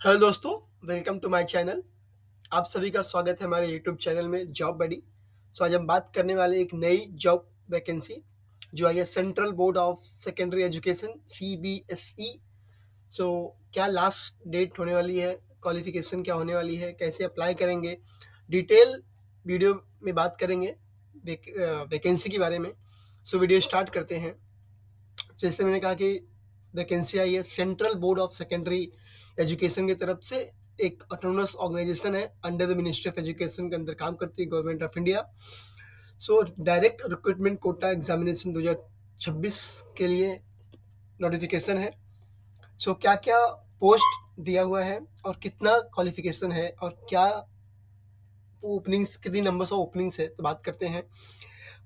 Hello दोस्तों, welcome to my channel. आप सभी का स्वागत है हमारे यूट्यूब चैनल में जॉब बडी। आज हम बात करने वाले एक नई जॉब वैकेंसी जो आई है central board of secondary education CBSE। सो क्या लास्ट डेट होने वाली है, क्वालिफिकेशन क्या होने वाली है, कैसे अप्लाई करेंगे, डिटेल वीडियो में बात करेंगे वैकेंसी के बारे में। वीडियो स्टार्ट करते हैं। जैसे मैंने कहा कि वैकेंसी आई है central board of secondary education की तरफ से। एक ऑटोनोमस ऑर्गेनाइजेशन है, under the ministry of education के अंदर काम करती है government of India. Direct recruitment quota examination 2026 के लिए नोटिफिकेशन है। क्या क्या पोस्ट दिया हुआ है और कितना क्वालिफिकेशन है और क्या ओपनिंग्स, कितनी नंबर्स ऑफ ओपनिंग्स है, तो बात करते हैं।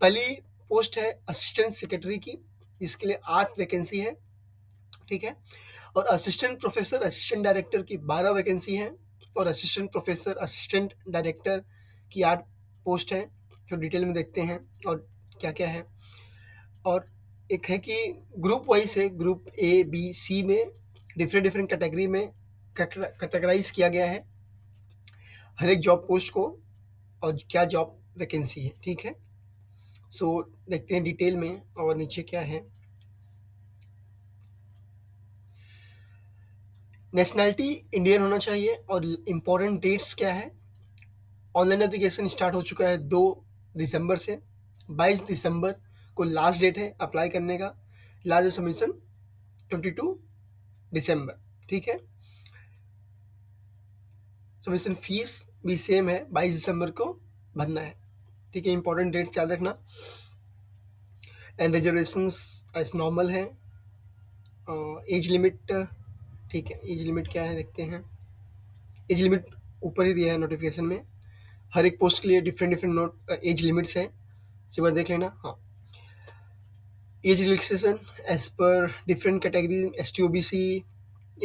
पहली पोस्ट है असिस्टेंट सेक्रेटरी की, जिसके लिए 8 वैकेंसी है। ठीक है। और असिस्टेंट प्रोफेसर, असिस्टेंट डायरेक्टर की 12 वैकेंसी है। और असिस्टेंट प्रोफेसर, असिस्टेंट डायरेक्टर की 8 पोस्ट है। जो डिटेल में देखते हैं और क्या क्या है। और एक है कि ग्रुप वाइज है, ग्रुप A B C में डिफरेंट डिफरेंट कैटेगरी में कैटेगराइज किया गया है हर एक जॉब पोस्ट को और क्या जॉब वैकेंसी है। ठीक है। देखते हैं डिटेल में और नीचे क्या है। नेशनैलिटी इंडियन होना चाहिए और इम्पोर्टेंट डेट्स क्या है। ऑनलाइन एप्लीकेशन स्टार्ट हो चुका है 2 दिसंबर से। 22 दिसंबर को लास्ट डेट है अप्लाई करने का। लास्ट सबमिशन 22 दिसंबर। ठीक है। सबमिशन फीस भी सेम है, 22 दिसंबर को भरना है। ठीक है। इंपॉर्टेंट डेट्स याद रखना। एंड रिजर्वेशंस एज नॉर्मल है। एज लिमिट, ठीक है, एज लिमिट क्या है देखते हैं। एज लिमिट ऊपर ही दिया है नोटिफिकेशन में। हर एक पोस्ट के लिए different different note age limits है, इसी बार देख लेना। हाँ, एज रिलैक्सेशन एज पर different category, ST OBC,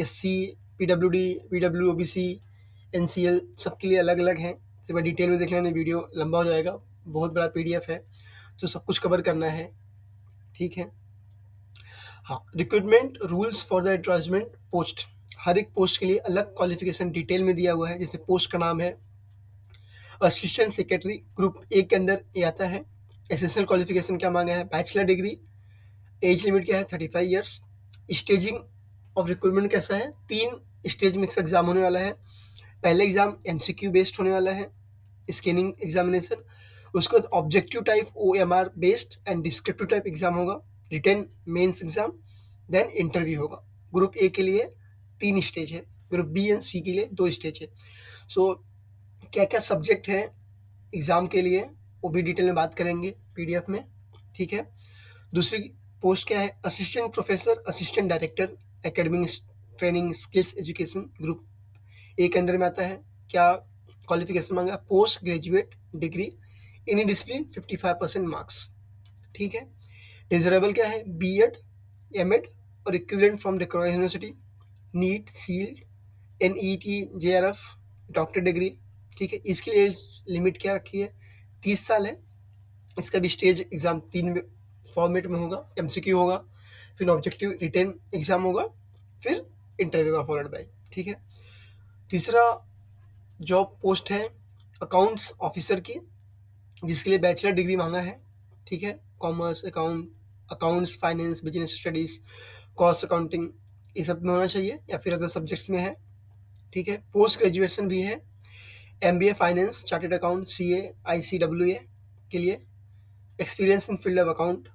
SC, PWD, PWOBC, NCL सबके लिए अलग अलग हैं। इसी बार डिटेल में देख लेना, वीडियो लंबा हो जाएगा, बहुत बड़ा PDF है तो सब कुछ कवर करना है। ठीक है। हाँ, recruitment rules for the advertisement post. हर एक पोस्ट के लिए अलग क्वालिफिकेशन डिटेल में दिया हुआ है। जैसे पोस्ट का नाम है असिस्टेंट सेक्रेटरी, ग्रुप A के अंदर ये आता है। एसेंशियल क्वालिफिकेशन क्या मांगा है, बैचलर डिग्री। एज लिमिट क्या है, 35 ईयर्स। स्टेजिंग ऑफ रिक्रूटमेंट कैसा है, 3 स्टेज में एग्जाम होने वाला है। पहले एग्जाम MCQ बेस्ड होने वाला है, स्कैनिंग एग्जामिनेशन। उसके बाद objective type OMR based and descriptive type exam होगा, written mains exam, then interview होगा। ग्रुप A के लिए 3 स्टेज है, ग्रुप B एंड C के लिए 2 स्टेज है। सो क्या क्या सब्जेक्ट है एग्ज़ाम के लिए वो भी डिटेल में बात करेंगे PDF में। ठीक है। दूसरी पोस्ट क्या है, assistant professor, assistant director, academic training skills education, group A के अंदर में आता है। क्या क्वालिफिकेशन मांगा, post graduate degree in discipline 55% marks. ठीक है। डिजरेबल क्या है, B.Ed, M.Ed और equivalent from recognised university, NET, SLET, NET, JRF, doctor degree. ठीक है। इसके लिए लिमिट क्या रखी है, 30 साल है। इसका भी स्टेज एग्जाम 3 फॉर्मेट में होगा, MCQ होगा, फिर ऑब्जेक्टिव रिटन एग्जाम होगा, फिर इंटरव्यू का फॉलोड बाय। ठीक है। तीसरा जॉब पोस्ट है अकाउंट्स ऑफिसर की, जिसके लिए बैचलर डिग्री मांगा है। ठीक है। Commerce, accounts, finance, business studies, cost accounting, ये सब में होना चाहिए या फिर अदर सब्जेक्ट्स में है। ठीक है। पोस्ट ग्रेजुएशन भी है, MBA finance, chartered account, CA, ICWA के लिए। Experience in field of account.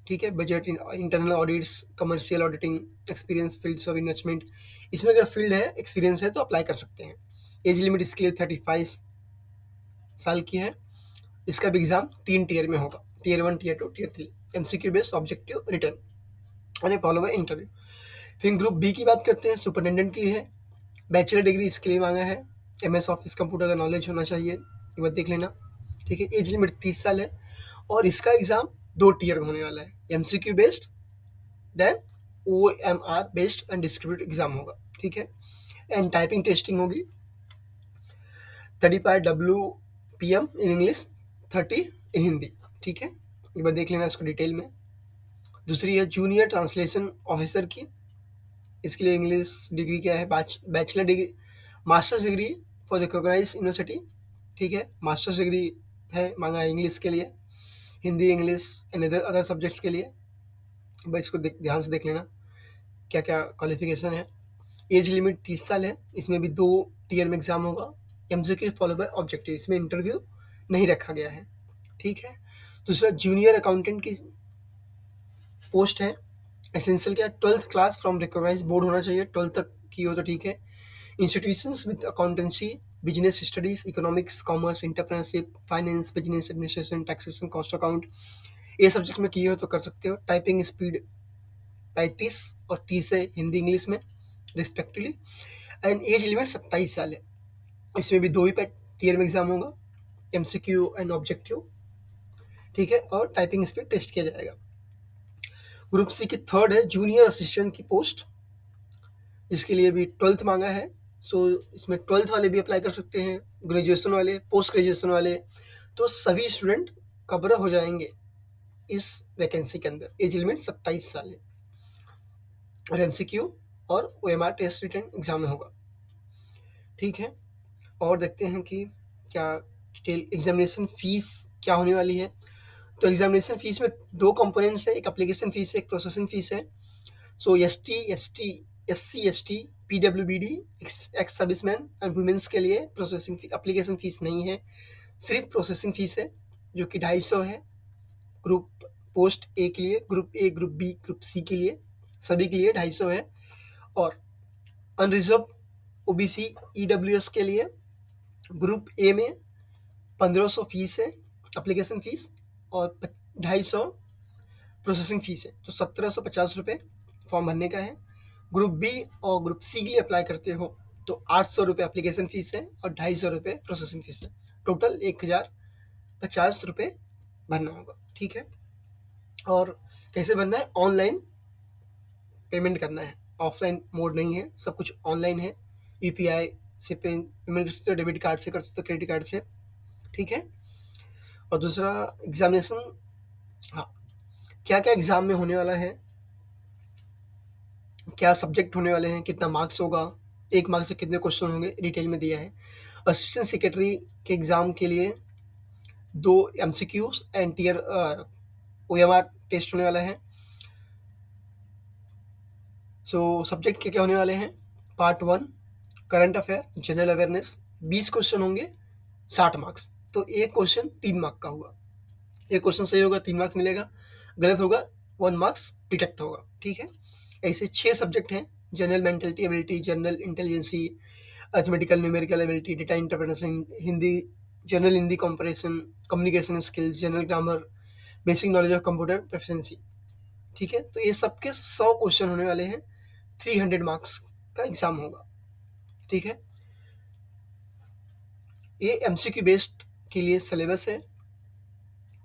ठीक है। Budget, internal audits, commercial auditing, experience fields of investment, इसमें अगर फील्ड है, एक्सपीरियंस है तो अप्लाई कर सकते हैं। एज लिमिट इसके लिए 35 साल की है। इसका भी एग्जाम 3 टीयर में होगा, Tier 1, Tier 2, Tier 3, MCQ based, objective, return और फॉलो बाय इंटरव्यू। फिर ग्रुप B की बात करते हैं, सुपरिटेंडेंट की है। बैचलर डिग्री इसके लिए मांगा है, MS ऑफिस कंप्यूटर का नॉलेज होना चाहिए, ये बात देख लेना। ठीक है। एज लिमिट 30 साल है और इसका एग्जाम 2 टीयर में होने वाला है, MCQ based, then OMR based and descriptive exam होगा। ठीक है। एंड टाइपिंग टेस्टिंग होगी, 35 WPM in English, 30 in Hindi. ठीक है। एक बार देख लेना इसको डिटेल में। दूसरी है जूनियर ट्रांसलेशन ऑफिसर की, इसके लिए इंग्लिश डिग्री क्या है, bachelor degree, masters degree for recognise university, ठीक है। मास्टर्स डिग्री है मांगा है इंग्लिश के लिए, Hindi, English and other other subjects के लिए। भाई इसको ध्यान से देख लेना क्या क्या क्वालिफिकेशन है। एज लिमिट 30 साल है। इसमें भी 2 टीयर में एग्जाम होगा, एमसीक्यू फॉलो बाय ऑब्जेक्टिव, इसमें इंटरव्यू नहीं रखा गया है, ठीक है। दूसरा जूनियर अकाउंटेंट की पोस्ट है। एसेंशियल क्या, 12th class from recognise board होना चाहिए, 12th तक की हो तो ठीक है। Institutions with accountancy, business studies, economics, commerce, entrepreneurship, finance, business administration, taxation, cost account, ये सब्जेक्ट में किए हो तो कर सकते हो। टाइपिंग स्पीड 35 और 30 है हिंदी इंग्लिश में रिस्पेक्टिवली। एंड एज लिमिट 27 साल है। इसमें भी 2 ही टीयर में एग्जाम होगा, एमसीक्यू एंड ऑब्जेक्टिव, ठीक है, और टाइपिंग स्पीड टेस्ट किया जाएगा। ग्रुप सी की थर्ड है जूनियर असिस्टेंट की पोस्ट, इसके लिए भी 12th मांगा है। सो इसमें 12th वाले भी अप्लाई कर सकते हैं, ग्रेजुएशन वाले, पोस्ट ग्रेजुएशन वाले, तो सभी स्टूडेंट कवर हो जाएंगे इस वैकेंसी के अंदर। एज लिमिट 27 साल है और एमसीक्यू और ओएमआर टेस्ट रिटर्न एग्जाम में होगा, ठीक है। और देखते हैं कि क्या डिटेल एग्जामिनेशन फीस क्या होने वाली है। तो एग्जामिनेशन फीस में 2 कंपोनेंट्स है, एक एप्लीकेशन फीस है, एक प्रोसेसिंग फीस है। So SC ST PWBD ex serviceman and womens के लिए प्रोसेसिंग एप्लीकेशन फीस नहीं है, सिर्फ प्रोसेसिंग फीस है जो कि 250 है। ग्रुप पोस्ट ए के लिए, group A, group B, group C के लिए, सभी के लिए 250 है। और अनरिजर्व OBC EWS के लिए ग्रुप ए में 1500 फीस है एप्लीकेशन फीस, और 250 प्रोसेसिंग फीस है, तो 1750 रुपये फॉर्म भरने का है। ग्रुप बी और ग्रुप सी के लिए अप्लाई करते हो तो 800 रुपये एप्लीकेशन फीस है और 250 रुपये प्रोसेसिंग फीस है, टोटल 1050 रुपये भरना होगा, ठीक है। और कैसे भरना है, ऑनलाइन पेमेंट करना है, ऑफलाइन मोड नहीं है, सब कुछ ऑनलाइन है। यूपीआई से पेमेंट कर सकते हो, डेबिट कार्ड से कर सकते हो, क्रेडिट कार्ड से, ठीक है। और दूसरा एग्जामिनेशन, हाँ, क्या क्या एग्जाम में होने वाला है, क्या सब्जेक्ट होने वाले हैं, कितना मार्क्स होगा, 1 मार्क्स से कितने क्वेश्चन होंगे, डिटेल में दिया है। असिस्टेंट सेक्रेटरी के एग्जाम के लिए 2 MCQs and tier OMR test होने वाला है। सो सब्जेक्ट क्या क्या होने वाले हैं, part 1 current affair, general awareness, 20 question होंगे, 60 मार्क्स, तो एक क्वेश्चन 3 मार्क का हुआ। एक क्वेश्चन सही होगा 3 मार्क्स मिलेगा, गलत होगा 1 मार्क्स डिटेक्ट होगा, ठीक है। ऐसे 6 सब्जेक्ट हैं, general mentality ability, general intelligence, arithmetical numerical ability, data interpretation, Hindi, general Hindi comprehension, communication skills, general grammar, basic knowledge of computer proficiency, ठीक है। तो ये सबके 100 क्वेश्चन होने वाले हैं, 300 मार्क्स का एग्जाम होगा, ठीक है। ये एमसीक्यू बेस्ड के लिए सिलेबस है।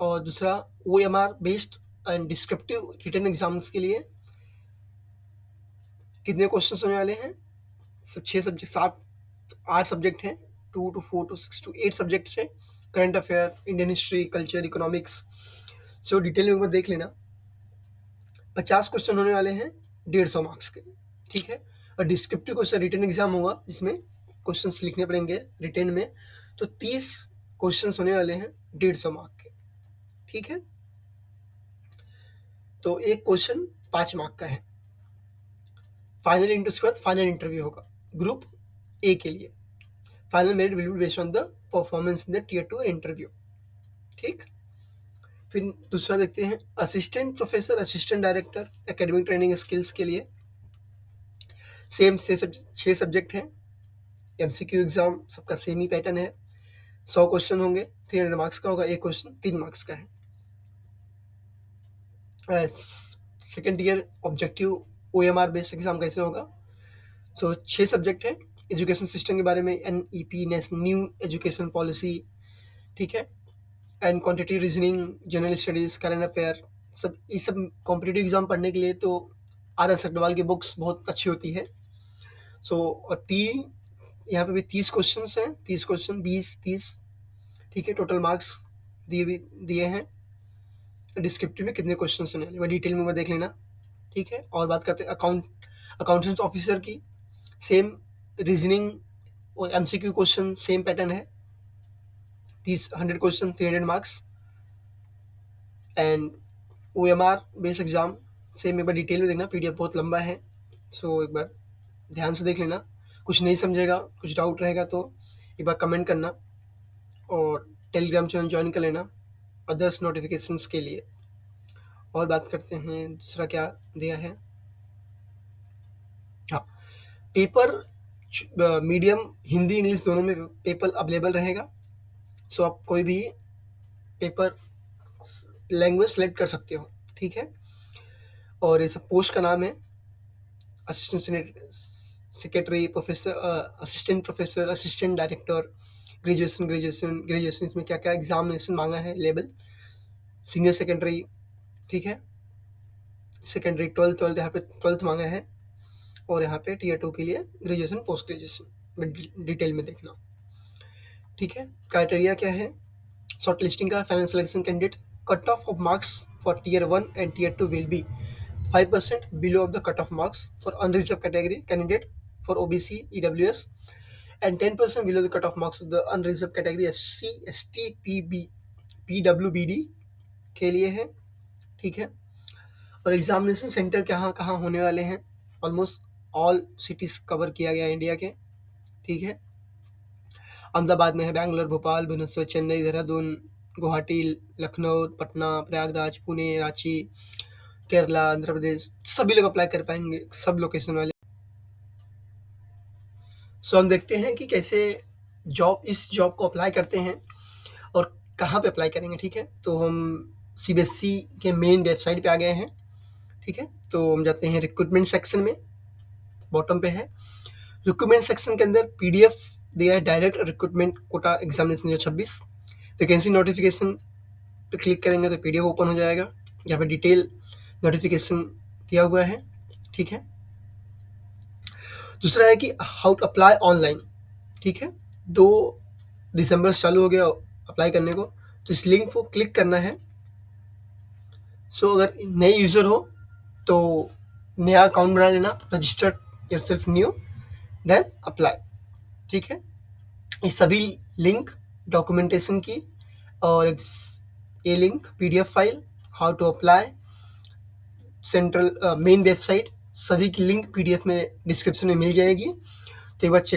और दूसरा OMR based and descriptive written exams के लिए कितने क्वेश्चन होने वाले हैं, 6 सब्जेक्ट, 7 8 सब्जेक्ट हैं, 2 to 4 to 6 to 8 सब्जेक्ट्स है। Current affair, Indian history, culture, economics, सो डिटेल में एक बार देख लेना। 50 क्वेश्चन होने वाले हैं, 150 मार्क्स के, ठीक है। और डिस्क्रिप्टिव क्वेश्चन रिटन एग्जाम होगा जिसमें क्वेश्चंस लिखने पड़ेंगे रिटन में, तो 30 क्वेश्चंस होने वाले हैं 150 मार्क के, ठीक है। तो एक क्वेश्चन 5 मार्क का है। फाइनल इंटरव्यू के बाद फाइनल इंटरव्यू होगा ग्रुप ए के लिए। Final merit will be based on the performance in the tier 2 interview, ठीक। फिर दूसरा देखते हैं assistant professor, assistant director, academic training skills के लिए सेम 6 सब्जेक्ट हैं। एमसीक्यू एग्जाम सबका सेम ही पैटर्न है, 100 क्वेश्चन होंगे, 300 मार्क्स का होगा, एक क्वेश्चन 3 मार्क्स का है। Second year objective OMR based exam कैसे होगा, सो 6 सब्जेक्ट है। एजुकेशन सिस्टम के बारे में NEP, न्यू एजुकेशन पॉलिसी, ठीक है, and quantity reasoning, general studies, current affair, सब ये सब कॉम्पिटिटिव एग्जाम पढ़ने के लिए तो RS अग्रवाल की बुक्स बहुत अच्छी होती है। सो और यहाँ पे भी 30 क्वेश्चन हैं, 30 क्वेश्चन, 20 30, ठीक है। टोटल मार्क्स दिए हैं। डिस्क्रिप्टिव में कितने क्वेश्चन होने वाले, डिटेल में वो देख लेना, ठीक है। और बात करते हैं अकाउंटेंट्स ऑफिसर की सेम रीजनिंग और एमसीक्यू क्वेश्चन सेम पैटर्न है, 100 question 300 marks. And OMR base exam same, एक बार डिटेल में देखना, पीडीएफ बहुत लंबा है, सो एक बार ध्यान से देख लेना। कुछ नहीं समझेगा, कुछ डाउट रहेगा तो एक बार कमेंट करना, और टेलीग्राम चैनल ज्वाइन कर लेना अदर्स नोटिफिकेशंस के लिए। और बात करते हैं दूसरा क्या दिया है। हाँ, पेपर मीडियम हिंदी इंग्लिश दोनों में पेपर अवेलेबल रहेगा, सो आप कोई भी पेपर लैंग्वेज सेलेक्ट कर सकते हो, ठीक है। और ये सब पोस्ट का नाम है assistant secretary, professor, assistant professor, assistant director, graduation इसमें क्या क्या एग्जामिनेशन मांगा है, लेवल सीनियर सेकेंडरी, ठीक है, सेकेंडरी 12th यहाँ पे 12th मांगा है, और यहाँ पे टीयर 2 के लिए ग्रेजुएशन पोस्ट ग्रेजुएशन डिटेल में देखना, ठीक है। क्राइटेरिया क्या है शॉर्ट लिस्टिंग का, final selection candidate, cut off marks for tier 1 and tier 2 will be 5% below of the cutoff marks for unreserved category candidate for OBC, EWS, and 10% below the cutoff marks of the unreserved category SC, ST, PB, PWBD के लिए है, ठीक है। और examination centre कहाँ कहाँ होने वाले हैं, ऑलमोस्ट ऑल सिटीज़ कवर किया गया है इंडिया के, ठीक है। अहमदाबाद में है, बैंगलोर, भोपाल, भुवनेश्वर, चेन्नई, देहरादून, गुवाहाटी, लखनऊ, पटना, प्रयागराज, पुणे, रांची, केरला, आंध्र प्रदेश, सभी लोग अप्लाई कर पाएंगे, सब लोकेशन वाले। सो हम देखते हैं कि कैसे इस जॉब को अप्लाई करते हैं और कहाँ पे अप्लाई करेंगे, ठीक है। तो हम सीबीएसई के मेन वेबसाइट पे आ गए हैं, ठीक है। तो हम जाते हैं रिक्रूटमेंट सेक्शन में, बॉटम पे है रिक्रूटमेंट सेक्शन के अंदर पीडीएफ दिया है, direct recruitment quota examination 2026 vacancy notification पे क्लिक करेंगे तो पीडीएफ ओपन हो जाएगा, यहाँ पे डिटेल नोटिफिकेशन दिया हुआ है, ठीक है। दूसरा है कि हाउ टू अप्लाई ऑनलाइन, ठीक है। 2 दिसंबर से चालू हो गया अप्लाई करने को, तो इस लिंक को क्लिक करना है। सो अगर नए यूज़र हो तो नया अकाउंट बना लेना, register yourself new, then apply, ठीक है। ये सभी लिंक डॉक्यूमेंटेशन की और ये link PDF file, how to apply, central main website, सभी की लिंक पीडीएफ में डिस्क्रिप्शन में मिल जाएगी, तो एक बार चेक